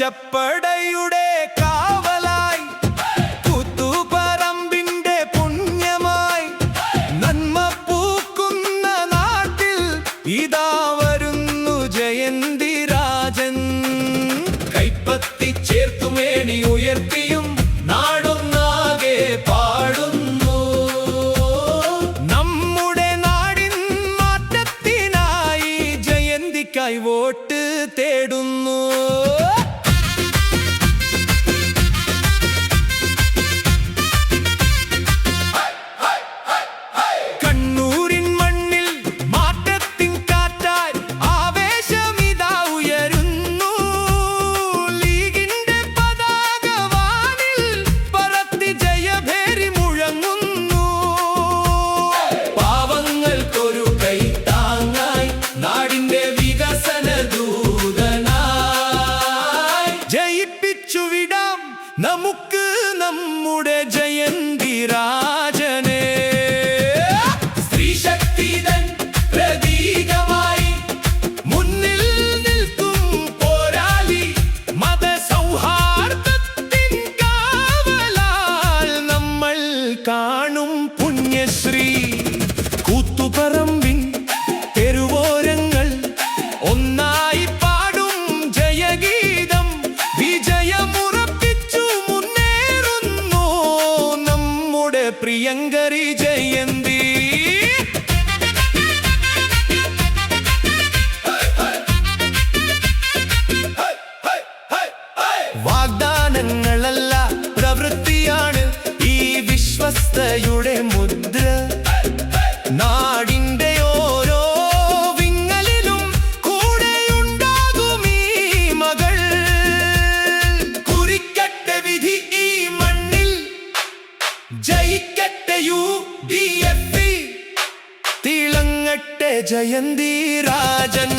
പച്ചപ്പടയുടെ കാവലായി കൂത്തുപറമ്പിന്റെ പുണ്യമായി നന്മ പൂക്കുന്ന നാട്ടിൽ ഇതാ വരുന്നു ജയന്തി രാജൻ. കൈപ്പത്തി ചേർത്തുമേനി ഉയർത്തിയും നാടൊന്നാകെ പാടുന്നു. നമ്മുടെ നാടിൻ മാറ്റത്തിനായി ജയന്തിക്കായി വോട്ട് തേടുന്നു. കണ്ണൂരിൻ മണ്ണിൽ മാറ്റത്തിൻ കാറ്റായി ആവേശമിതാ ഉയരുന്നു. ലീഗിന്റെ പതാക വാനിൽ പറത്തി ജയഭേരി മുഴങ്ങുന്നു. പാവങ്ങൾക്കൊരു കൈത്താങ്ങായി നാടിന്റെ വികസന ദൂതനായി ജയിപ്പിച്ചു വിടാം നമുക്ക് നമ്മുടെ ജയന്തി രാജനെ. സ്ത്രീശക്തിതൻ പ്രതീകമായി മുന്നിൽ നിൽക്കും പോരാളി, മതസൗഹാർദ്ദത്തിൻ കാവലാൽ നമ്മൾ കാണും പുണ്യശ്രീ. കൂത്തുപറമ്പിൻ തെരുവോരങ്ങൾ ഒന്നായി പാടും ജയഗീതം. വിജയമുറപ്പിച്ചു മുന്നേറുന്നു നമ്മുടെ പ്രിയങ്കരി ജയന്തി. വാഗ്ദാനങ്ങളല്ല പ്രവൃത്തിയാണ് ഈ വിശ്വസ്തയുടെ മുദ്ര. നാടിന്റെ ഓരോ വിങ്ങലിലും കൂടെയുണ്ടാകും ഈ മകൾ. കുറിക്കട്ടെ വിധി ഈ മണ്ണിൽ, ജയിക്കട്ടെ UDF, തിളങ്ങട്ടെ ജയന്തി രാജൻ.